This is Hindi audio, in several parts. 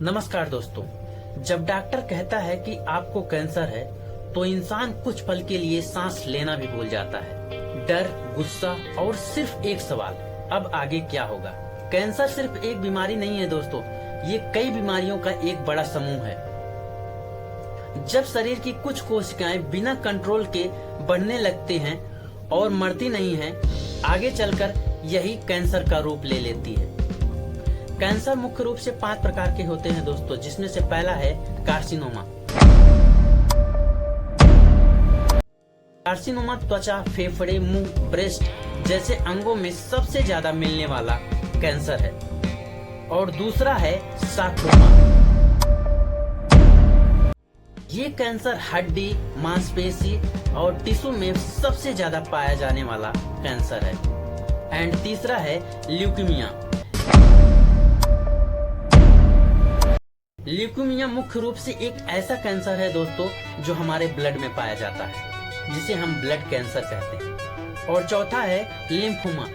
नमस्कार दोस्तों, जब डॉक्टर कहता है कि आपको कैंसर है तो इंसान कुछ पल के लिए सांस लेना भी भूल जाता है। डर, गुस्सा और सिर्फ एक सवाल, अब आगे क्या होगा। कैंसर सिर्फ एक बीमारी नहीं है दोस्तों, ये कई बीमारियों का एक बड़ा समूह है। जब शरीर की कुछ कोशिकाएं बिना कंट्रोल के बढ़ने लगती हैं और मरती नहीं हैं, आगे चलकर यही कैंसर का रूप ले लेती है। कैंसर मुख्य रूप से 5 प्रकार के होते हैं दोस्तों, जिसमें से पहला है कार्सिनोमा। कार्सिनोमा त्वचा, फेफड़े, मुंह, ब्रेस्ट जैसे अंगों में सबसे ज्यादा मिलने वाला कैंसर है। और दूसरा है सार्कोमा। ये कैंसर हड्डी, मांसपेशी और टिश्यू में सबसे ज्यादा पाया जाने वाला कैंसर है। एंड तीसरा है ल्यूकीमिया। ल्यूकीमिया मुख्य रूप से एक ऐसा कैंसर है दोस्तों जो हमारे ब्लड में पाया जाता है, जिसे हम ब्लड कैंसर कहते हैं। और चौथा है लिम्फोमा।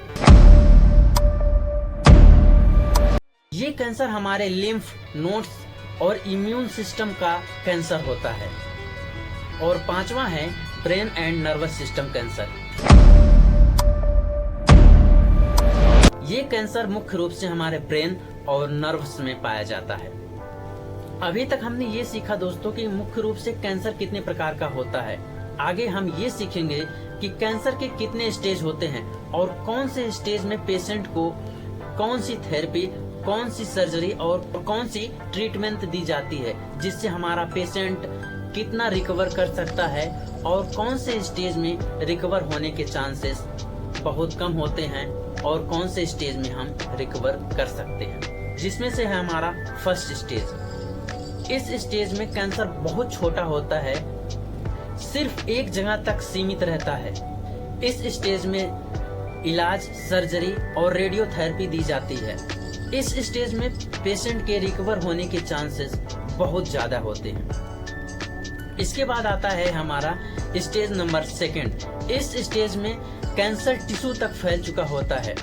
ये कैंसर हमारे लिम्फ नोड्स और इम्यून सिस्टम का कैंसर होता है। और पांचवा है brain and nervous system cancer. ये कैंसर मुख्य रूप से हमारे ब्रेन और नर्व्स में पाया जाता है। अभी तक हमने ये सीखा दोस्तों कि मुख्य रूप से कैंसर कितने प्रकार का होता है। आगे हम ये सीखेंगे कि कैंसर के कितने स्टेज होते हैं और कौन से स्टेज में पेशेंट को कौन सी थेरेपी, कौन सी सर्जरी और कौन सी ट्रीटमेंट दी जाती है, जिससे हमारा पेशेंट कितना रिकवर कर सकता है और कौन से स्टेज में रिकवर होने के चांसेस बहुत कम होते हैं और कौन से स्टेज में हम रिकवर कर सकते हैं, जिसमें से है हमारा फर्स्ट स्टेज। इस स्टेज में कैंसर बहुत छोटा होता है, सिर्फ एक जगह तक सीमित रहता है। इस स्टेज में इलाज, सर्जरी और रेडियोथेरेपी दी जाती है। इस स्टेज में पेशेंट के रिकवर होने के चांसेस बहुत ज्यादा होते हैं। इसके बाद आता है हमारा स्टेज नंबर 2। इस स्टेज में कैंसर टिश्यू तक फैल चुका होता है।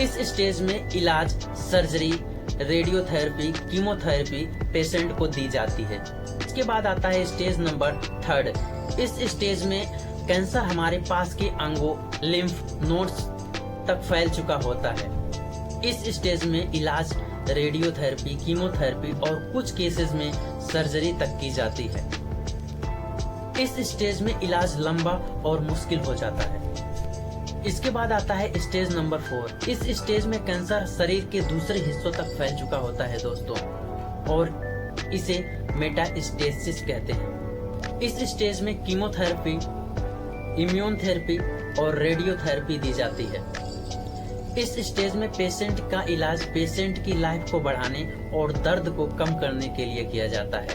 इस स्टेज में इलाज, सर्जरी, रेडियोथेरेपी, कीमोथेरेपी पेशेंट को दी जाती है। इसके बाद आता है स्टेज नंबर 3। इस स्टेज में कैंसर हमारे पास के अंगों, लिम्फ नोड्स तक फैल चुका होता है। इस स्टेज में इलाज, रेडियोथेरेपी, कीमोथेरेपी और कुछ केसेस में सर्जरी तक की जाती है। इस स्टेज में इलाज लंबा और मुश्किल हो जाता है। इसके बाद आता है स्टेज नंबर 4। इस स्टेज में कैंसर शरीर के दूसरे हिस्सों तक फैल चुका होता है दोस्तों, और इसे मेटास्टेसिस कहते हैं। इस स्टेज में कीमोथेरेपी, इम्यून थेरेपी और रेडियोथेरेपी दी जाती है। इस स्टेज में पेशेंट का इलाज पेशेंट की लाइफ को बढ़ाने और दर्द को कम करने के लिए किया जाता है।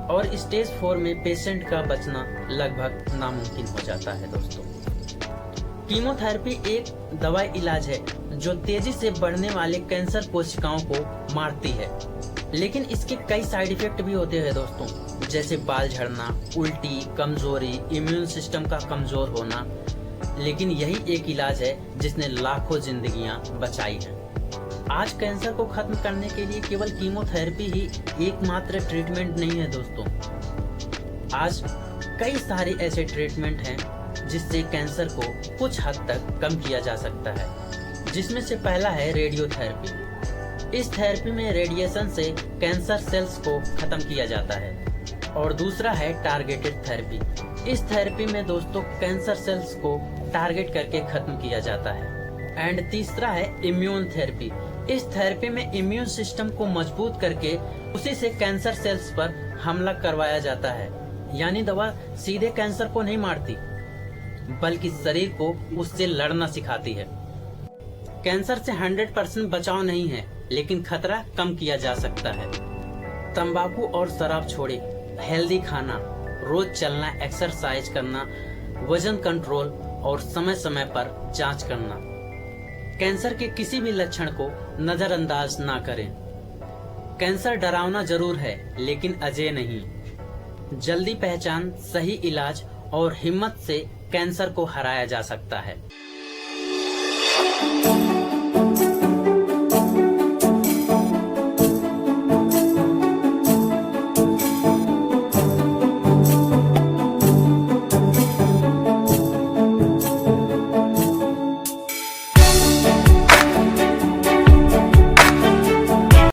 और स्टेज 4 में पेशेंट का बचना लगभग नामुमकिन हो जाता है दोस्तों। कीमोथेरेपी एक दवाई इलाज है जो तेजी से बढ़ने वाले कैंसर कोशिकाओं को मारती है, लेकिन इसके कई साइड इफेक्ट भी होते हैं दोस्तों, जैसे बाल झड़ना, उल्टी, कमजोरी, इम्यून सिस्टम का कमजोर होना। लेकिन यही एक इलाज है जिसने लाखों जिंदगियां बचाई हैं। आज कैंसर को खत्म करने के लिए केवल कीमोथेरेपी ही एकमात्र ट्रीटमेंट नहीं है दोस्तों। आज कई सारे ऐसे ट्रीटमेंट हैं जिससे कैंसर को कुछ हद तक कम किया जा सकता है, जिसमें से पहला है रेडियोथेरेपी। इस थेरेपी में रेडिएशन से कैंसर सेल्स को खत्म किया जाता है। और दूसरा है टारगेटेड थेरेपी। इस थेरेपी में दोस्तों कैंसर सेल्स को टारगेट करके खत्म किया जाता है। एंड तीसरा है इम्यून थेरेपी। इस थेरेपी में इम्यून सिस्टम को मजबूत करके उसी से कैंसर सेल्स पर हमला करवाया जाता है। यानी दवा सीधे कैंसर को नहीं मारती, बल्कि शरीर को उससे लड़ना सिखाती है। कैंसर से 100% बचाव नहीं है, लेकिन खतरा कम किया जा सकता है। तंबाकू और शराब छोड़े, हेल्दी खाना, रोज चलना, एक्सरसाइज करना, वजन कंट्रोल और समय समय पर जांच करना। कैंसर के किसी भी लक्षण को नजरअंदाज ना करें। कैंसर डरावना जरूर है, लेकिन अजेय नहीं। जल्दी पहचान, सही इलाज और हिम्मत से कैंसर को हराया जा सकता है।